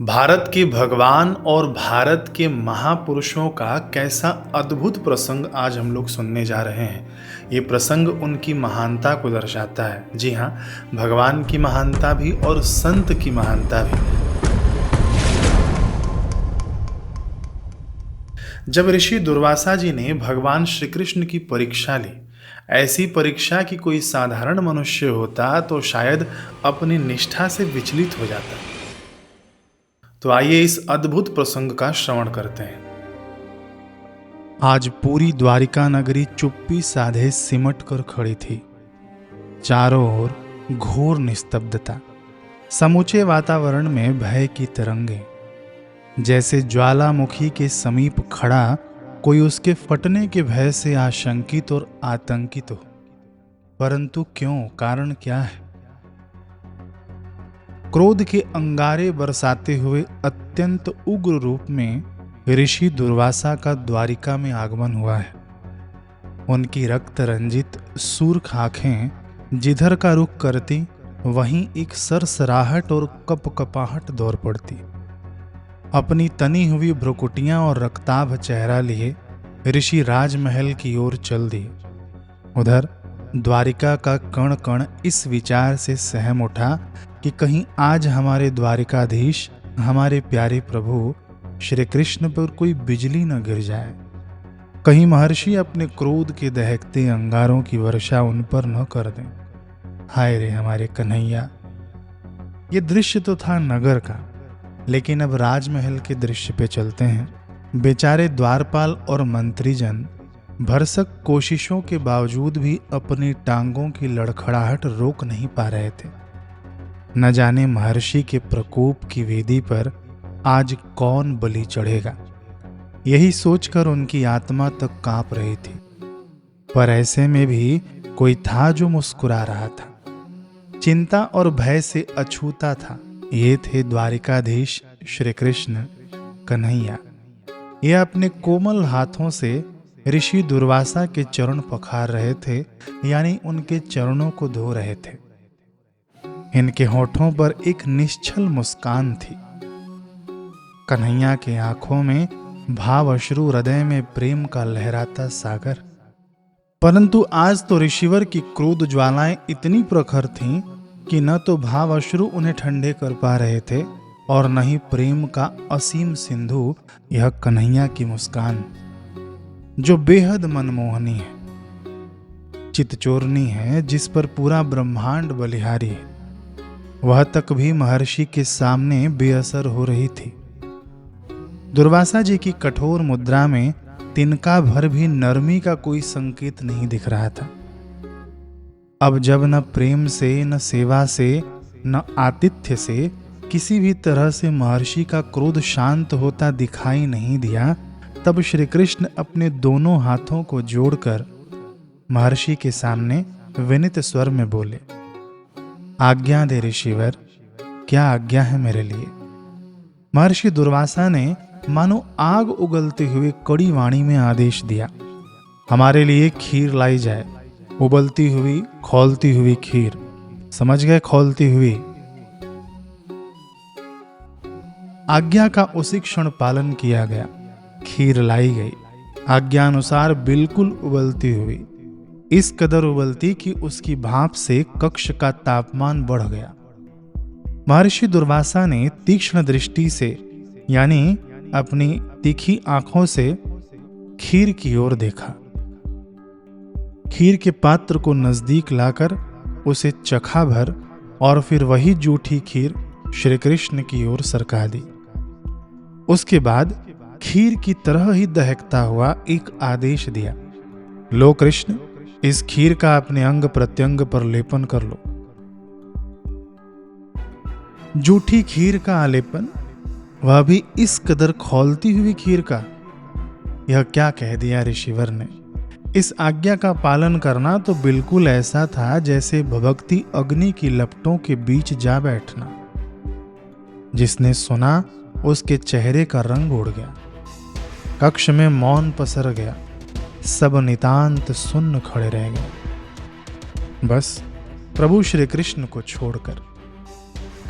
भारत के भगवान और भारत के महापुरुषों का कैसा अद्भुत प्रसंग आज हम लोग सुनने जा रहे हैं। ये प्रसंग उनकी महानता को दर्शाता है। जी हाँ, भगवान की महानता भी और संत की महानता भी। जब ऋषि दुर्वासा जी ने भगवान श्री कृष्ण की परीक्षा ली, ऐसी परीक्षा की कोई साधारण मनुष्य होता तो शायद अपनी निष्ठा से विचलित हो जाता। तो आइए इस अद्भुत प्रसंग का श्रवण करते हैं। आज पूरी द्वारिका नगरी चुप्पी साधे सिमट कर खड़ी थी। चारों ओर घोर निस्तब्धता, समूचे वातावरण में भय की तरंगे। जैसे ज्वालामुखी के समीप खड़ा कोई उसके फटने के भय से आशंकित और आतंकित हो। परंतु क्यों, कारण क्या है? क्रोध के अंगारे बरसाते हुए अत्यंत उग्र रूप में ऋषि दुर्वासा का द्वारिका में आगमन हुआ है। उनकी रक्त रंजित सुर्ख आंखें जिधर का रुख करती, वहीं एक सरसराहट और कपकपाहट दौड़ पड़ती। अपनी तनी हुई भ्रुकुटियां और रक्ताभ चेहरा लिए ऋषि राजमहल की ओर चल दिए। उधर द्वारिका का कण कण इस विचार से सहम उठा कि कहीं आज हमारे द्वारिकाधीश, हमारे प्यारे प्रभु श्री कृष्ण पर कोई बिजली न गिर जाए। कहीं महर्षि अपने क्रोध के दहकते अंगारों की वर्षा उन पर न कर दें। हाय रे हमारे कन्हैया। ये दृश्य तो था नगर का, लेकिन अब राजमहल के दृश्य पे चलते हैं। बेचारे द्वारपाल और मंत्रीजन भरसक कोशिशों के बावजूद भी अपनी टांगों की लड़खड़ाहट रोक नहीं पा रहे थे। न जाने महर्षि के प्रकोप की वेदी पर आज कौन बलि चढ़ेगा, यही सोचकर उनकी आत्मा तक कांप रही थी। पर ऐसे में भी कोई था जो मुस्कुरा रहा था, चिंता और भय से अछूता था। ये थे द्वारिकाधीश श्री कृष्ण कन्हैया। ये अपने कोमल हाथों से ऋषि दुर्वासा के चरण पखार रहे थे, यानी उनके चरणों को धो रहे थे। इनके होठों पर एक निश्चल मुस्कान थी। कन्हैया के आंखों में भाव अश्रु, हृदय में प्रेम का लहराता सागर। परंतु आज तो ऋषिवर की क्रोध ज्वालाएं इतनी प्रखर थीं कि न तो भाव अश्रु उन्हें ठंडे कर पा रहे थे और न ही प्रेम का असीम सिंधु यह कन्हैया की मुस्कान, जो बेहद मनमोहनी है, चितचोरनी है, जिस पर पूरा ब्रह्मांड बलिहारी है, वह तक भी महर्षि के सामने बेअसर हो रही थी। दुर्वासा जी की कठोर मुद्रा में तिनका भर भी नरमी का कोई संकेत नहीं दिख रहा था। अब जब न प्रेम से, न सेवा से, न आतिथ्य से किसी भी तरह से महर्षि का क्रोध शांत होता दिखाई नहीं दिया, तब श्री कृष्ण अपने दोनों हाथों को जोड़कर महर्षि के सामने विनीत स्वर में बोले, आज्ञा दे ऋषिवर, क्या आज्ञा है मेरे लिए? महर्षि दुर्वासा ने मानो आग उगलते हुए कड़ी वाणी में आदेश दिया, हमारे लिए खीर लाई जाए। उबलती हुई, खौलती हुई खीर, समझ गए? खौलती हुई। आज्ञा का उसी क्षण पालन किया गया। खीर लाई गई, आज्ञानुसार बिल्कुल उबलती हुई, इस कदर उबलती कि उसकी भाप से कक्ष का तापमान बढ़ गया। महर्षि दुर्वासा ने तीक्ष्ण दृष्टि से, यानी अपनी तीखी आंखों से खीर की ओर देखा। खीर के पात्र को नजदीक लाकर उसे चखा भर और फिर वही जूठी खीर श्री कृष्ण की ओर सरका दी। उसके बाद खीर की तरह ही दहकता हुआ एक आदेश दिया, लो कृष्ण, इस खीर का अपने अंग प्रत्यंग पर लेपन कर लो। जूठी खीर का आलेपन, वह भी इस कदर खौलती हुई खीर का। यह क्या कह दिया ऋषिवर ने? इस आज्ञा का पालन करना तो बिल्कुल ऐसा था जैसे भभकती अग्नि की लपटों के बीच जा बैठना। जिसने सुना उसके चेहरे का रंग उड़ गया, कक्ष में मौन पसर गया, सब नितांत सुन्न खड़े रह गए, बस प्रभु श्री कृष्ण को छोड़कर।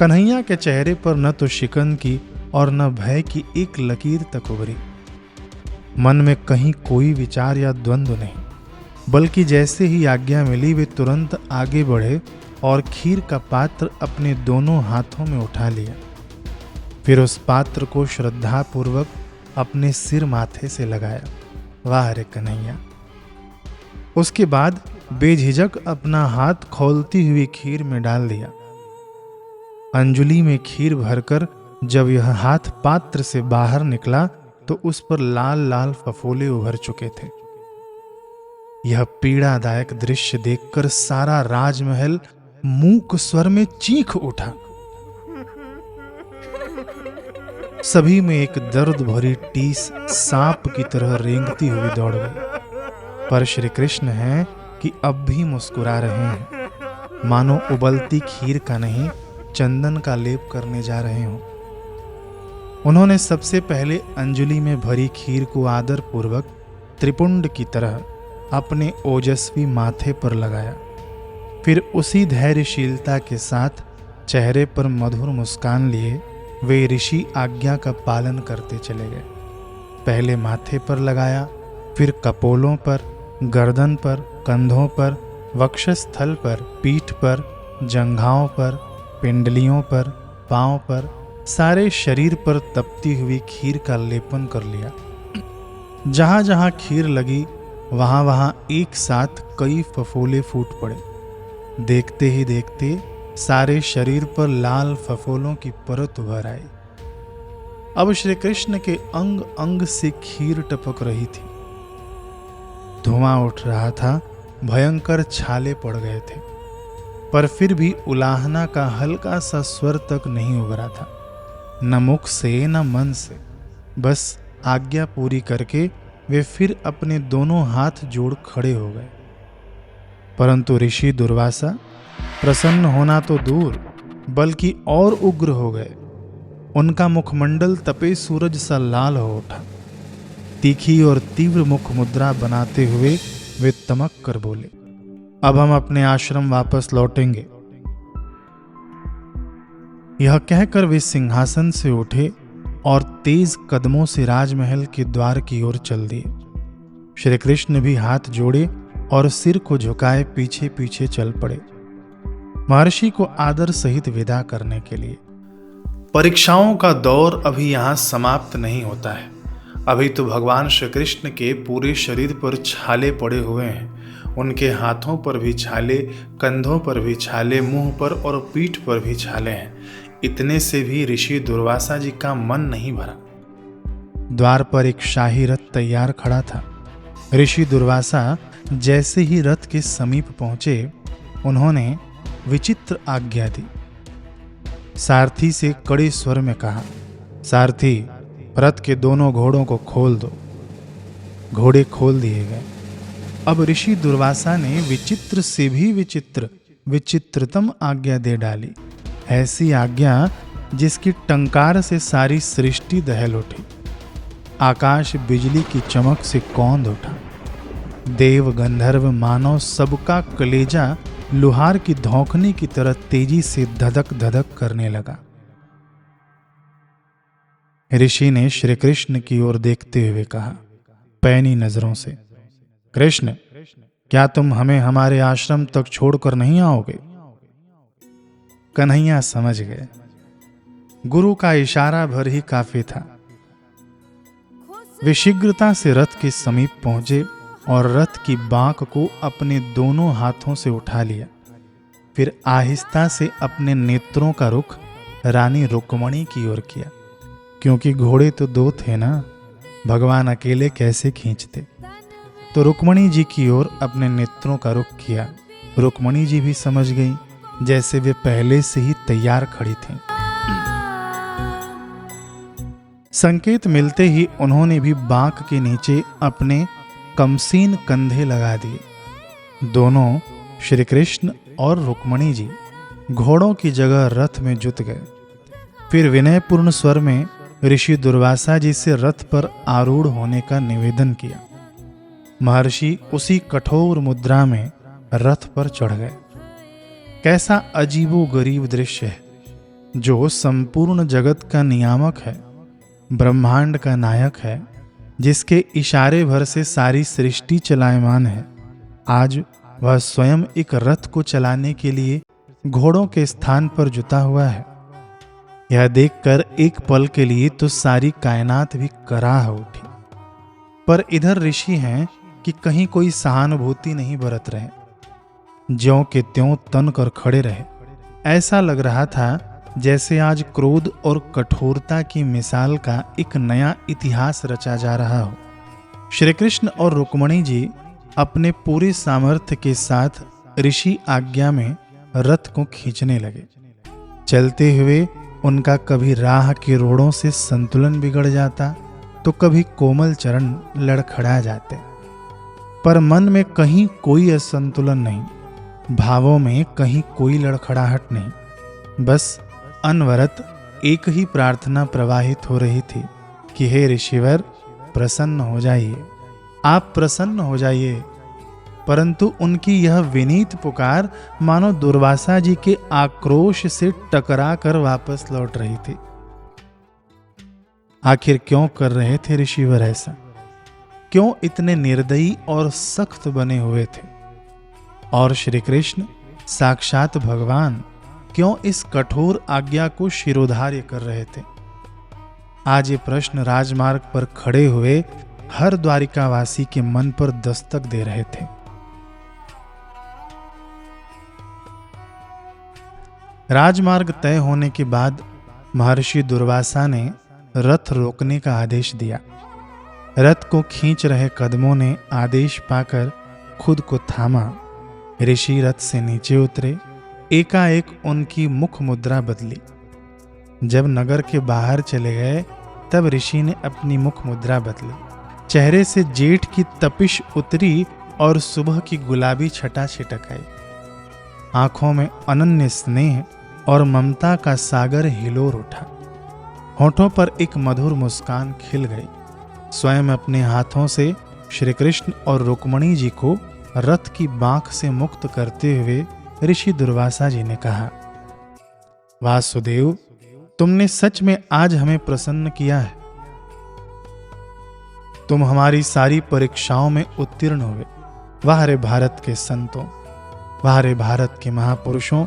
कन्हैया के चेहरे पर न तो शिकन की और न भय की एक लकीर तक उभरी। मन में कहीं कोई विचार या द्वंद्व नहीं, बल्कि जैसे ही आज्ञा मिली वे तुरंत आगे बढ़े और खीर का पात्र अपने दोनों हाथों में उठा लिया। फिर उस पात्र को श्रद्धापूर्वक अपने सिर माथे से लगाया। वाह रे कन्हैया! उसके बाद बेझिझक अपना हाथ खौलती हुई खीर में डाल दिया। अंजुली में खीर भरकर जब यह हाथ पात्र से बाहर निकला तो उस पर लाल लाल फफोले उभर चुके थे। यह पीड़ादायक दृश्य देखकर सारा राजमहल मूक स्वर में चीख उठा। सभी में एक दर्द भरी टीस सांप की तरह रेंगती हुई दौड़ गई। पर श्री कृष्ण हैं कि अब भी मुस्कुरा रहे हैं, मानो उबलती खीर का नहीं चंदन का लेप करने जा रहे हों। उन्होंने सबसे पहले अंजलि में भरी खीर को आदर पूर्वक त्रिपुंड की तरह अपने ओजस्वी माथे पर लगाया। फिर उसी धैर्यशीलता के साथ चेहरे पर मधुर मुस्कान लिए वे ऋषि आज्ञा का पालन करते चले गए। पहले माथे पर लगाया, फिर कपोलों पर, गर्दन पर, कंधों पर, वक्षस्थल पर, पीठ पर, जंघाओं पर, पिंडलियों पर, पांव पर, सारे शरीर पर तपती हुई खीर का लेपन कर लिया। जहां जहां खीर लगी वहां वहां एक साथ कई फफोले फूट पड़े। देखते ही देखते सारे शरीर पर लाल फफोलों की परत उभर आई। अब श्री कृष्ण के अंग अंग से खीर टपक रही थी। धुआं उठ रहा था, भयंकर छाले पड़ गए थे, पर फिर भी उलाहना का हल्का सा स्वर तक नहीं उभरा था, न मुख से न मन से। बस आज्ञा पूरी करके वे फिर अपने दोनों हाथ जोड़ खड़े हो गए। परंतु ऋषि दुर्वासा प्रसन्न होना तो दूर बल्कि और उग्र हो गए। उनका मुखमंडल तपे सूरज सा लाल हो उठा। तीखी और तीव्र मुख मुद्रा बनाते हुए वे तमक कर बोले, अब हम अपने आश्रम वापस लौटेंगे। यह कहकर वे सिंहासन से उठे और तेज कदमों से राजमहल के द्वार की ओर चल दिए। श्री कृष्ण भी हाथ जोड़े और सिर को झुकाए पीछे पीछे चल पड़े, महर्षि को आदर सहित विदा करने के लिए। परीक्षाओं का दौर अभी यहाँ समाप्त नहीं होता है। अभी तो भगवान श्री कृष्ण के पूरे शरीर पर छाले पड़े हुए हैं। उनके हाथों पर भी छाले, कंधों पर भी छाले, मुंह पर और पीठ पर भी छाले हैं। इतने से भी ऋषि दुर्वासा जी का मन नहीं भरा। द्वार पर एक शाही रथ तैयार खड़ा था। ऋषि दुर्वासा जैसे ही रथ के समीप पहुंचे, उन्होंने विचित्र आज्ञा दी। सारथी से कड़े स्वर में कहा, सारथी, रथ के दोनों घोड़ों को खोल दो। घोड़े खोल दिए गए। अब ऋषि दुर्वासा ने विचित्र से भी विचित्रतम आज्ञा दे डाली। ऐसी आज्ञा जिसकी टंकार से सारी सृष्टि दहल उठी। आकाश बिजली की चमक से कौंध उठा। देव, गंधर्व, मानव सबका कलेजा लुहार की धौंकने की तरह तेजी से धधक धधक करने लगा। ऋषि ने श्री कृष्ण की ओर देखते हुए कहा पैनी नजरों से, कृष्ण, क्या तुम हमें हमारे आश्रम तक छोड़कर नहीं आओगे? कन्हैया समझ गए। गुरु का इशारा भर ही काफी था। वे शीघ्रता से रथ के समीप पहुंचे और रथ की बांक को अपने दोनों हाथों से उठा लिया। फिर आहिस्ता से अपने नेत्रों का रुख रानी रुक्मणी की ओर किया, क्योंकि घोड़े तो दो थे ना, भगवान अकेले कैसे खींचते। तो रुक्मणी जी की ओर अपने नेत्रों का रुख किया। रुक्मणी जी भी समझ गई, जैसे वे पहले से ही तैयार खड़ी थीं। संकेत मिलते ही उन्होंने भी बांक के नीचे अपने कमसीन कंधे लगा दिए। दोनों श्री कृष्ण और रुक्मणी जी घोड़ों की जगह रथ में जुट गए। फिर विनयपूर्ण स्वर में ऋषि दुर्वासा जी से रथ पर आरूढ़ होने का निवेदन किया। महर्षि उसी कठोर मुद्रा में रथ पर चढ़ गए। कैसा अजीबो गरीब दृश्य है, जो संपूर्ण जगत का नियामक है ब्रह्मांड का नायक है, जिसके इशारे भर से सारी सृष्टि चलायमान है, आज वह स्वयं एक रथ को चलाने के लिए घोड़ों के स्थान पर जुटा हुआ है। यह देखकर एक पल के लिए तो सारी कायनात भी कराह उठी। पर इधर ऋषि हैं कि कहीं कोई सहानुभूति नहीं बरत रहे, ज्यों के त्यों तन कर खड़े रहे। ऐसा लग रहा था जैसे आज क्रोध और कठोरता की मिसाल का एक नया इतिहास रचा जा रहा हो। श्री कृष्ण और रुक्मणी जी अपने पूरे सामर्थ्य के साथ ऋषि आज्ञा में रथ को खींचने लगे। चलते हुए उनका कभी राह के रोड़ों से संतुलन बिगड़ जाता, तो कभी कोमल चरण लड़खड़ा जाते। पर मन में कहीं कोई असंतुलन नहीं, भावों में कहीं कोई लड़खड़ाहट नहीं। बस अनवरत एक ही प्रार्थना प्रवाहित हो रही थी कि हे ऋषिवर, प्रसन्न हो जाइए, आप प्रसन्न हो जाइए। परंतु उनकी यह विनीत पुकार मानो दुर्वासा जी के आक्रोश से टकरा कर वापस लौट रही थी। आखिर क्यों कर रहे थे ऋषिवर ऐसा? क्यों इतने निर्दयी और सख्त बने हुए थे? और श्री कृष्ण साक्षात भगवान क्यों इस कठोर आज्ञा को शिरोधार्य कर रहे थे? आज ये प्रश्न राजमार्ग पर खड़े हुए हर द्वारिकावासी के मन पर दस्तक दे रहे थे। राजमार्ग तय होने के बाद महर्षि दुर्वासा ने रथ रोकने का आदेश दिया। रथ को खींच रहे कदमों ने आदेश पाकर खुद को थामा। ऋषि रथ से नीचे उतरे। एकाएक उनकी मुख मुद्रा बदली। जब नगर के बाहर चले गए तब ऋषि ने अपनी मुख मुद्रा बदली। चेहरे से जेठ की तपिश उतरी और सुबह की गुलाबी छटा छिटक आई। आंखों में अनन्य स्नेह और ममता का सागर हिलोर उठा। होठों पर एक मधुर मुस्कान खिल गई। स्वयं अपने हाथों से श्री कृष्ण और रुक्मणी जी को रथ की बांख से मुक्त करते हुए ऋषि दुर्वासा जी ने कहा, वासुदेव, तुमने सच में आज हमें प्रसन्न किया है। तुम हमारी सारी परीक्षाओं में उत्तीर्ण हुए। वाह रे भारत के संतों, वाह रे भारत के महापुरुषों,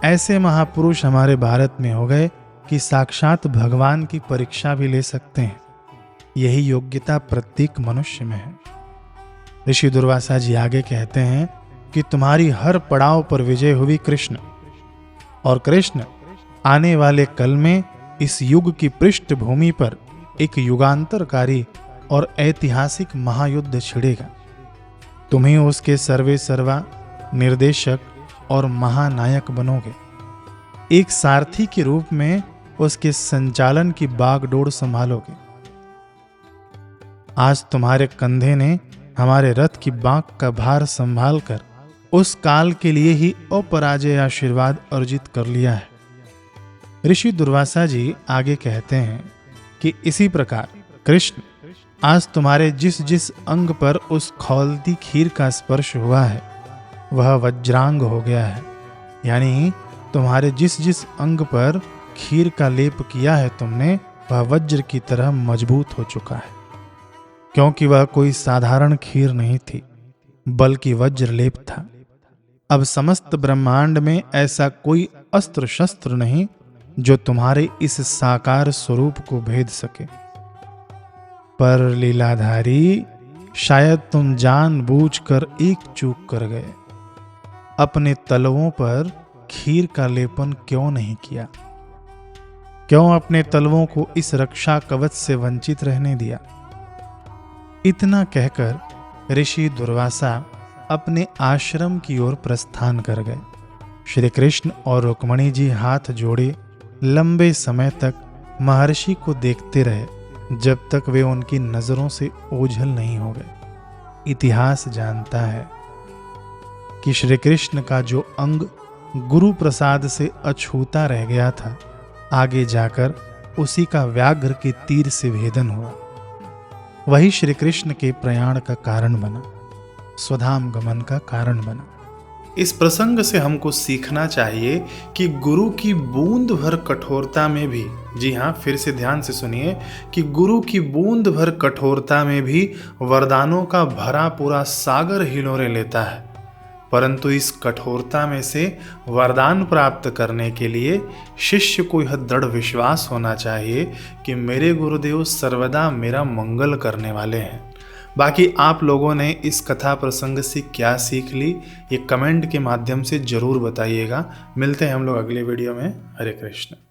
ऐसे महापुरुष हमारे भारत में हो गए कि साक्षात भगवान की परीक्षा भी ले सकते हैं। यही योग्यता प्रत्येक मनुष्य में है। ऋषि दुर्वासा जी आगे कहते हैं कि तुम्हारी हर पड़ाव पर विजय हुई कृष्ण, और कृष्ण आने वाले कल में इस युग की पृष्ठभूमि पर एक युगांतरकारी और ऐतिहासिक महायुद्ध छिड़ेगा। तुम्ही उसके सर्वे सर्वा निर्देशक और महानायक बनोगे। एक सारथी के रूप में उसके संचालन की बागडोर संभालोगे। आज तुम्हारे कंधे ने हमारे रथ की बांक का भार संभालकर उस काल के लिए ही अपराजय आशीर्वाद अर्जित कर लिया है। ऋषि दुर्वासा जी आगे कहते हैं कि इसी प्रकार कृष्ण आज तुम्हारे जिस जिस अंग पर उस खौलती खीर का स्पर्श हुआ है वह वज्रांग हो गया है। यानी तुम्हारे जिस जिस अंग पर खीर का लेप किया है तुमने, वह वज्र की तरह मजबूत हो चुका है। क्योंकि वह कोई साधारण खीर नहीं थी, बल्कि वज्र लेप था। अब समस्त ब्रह्मांड में ऐसा कोई अस्त्र शस्त्र नहीं जो तुम्हारे इस साकार स्वरूप को भेद सके। पर लीलाधारी, शायद तुम जानबूझकर एक चूक कर गए। अपने तलवों पर खीर का लेपन क्यों नहीं किया? क्यों अपने तलवों को इस रक्षा कवच से वंचित रहने दिया? इतना कहकर ऋषि दुर्वासा अपने आश्रम की ओर प्रस्थान कर गए। श्री कृष्ण और रुक्मणी जी हाथ जोड़े लंबे समय तक महर्षि को देखते रहे, जब तक वे उनकी नजरों से ओझल नहीं हो गए। इतिहास जानता है कि श्री कृष्ण का जो अंग गुरु प्रसाद से अछूता रह गया था, आगे जाकर उसी का व्याघ्र के तीर से भेदन हुआ। वही श्री कृष्ण के प्रयाण का कारण बना, स्वधाम गमन का कारण बना। इस प्रसंग से हमको सीखना चाहिए कि गुरु की बूंद भर कठोरता में भी, जी हाँ, फिर से ध्यान से सुनिए, कि गुरु की बूंद भर कठोरता में भी वरदानों का भरा पूरा सागर हिलोरे लेता है। परंतु इस कठोरता में से वरदान प्राप्त करने के लिए शिष्य को यह दृढ़ विश्वास होना चाहिए कि मेरे गुरुदेव सर्वदा मेरा मंगल करने वाले हैं। बाकी आप लोगों ने इस कथा प्रसंग से क्या सीख ली, ये कमेंट के माध्यम से जरूर बताइएगा। मिलते हैं हम लोग अगले वीडियो में। हरे कृष्ण।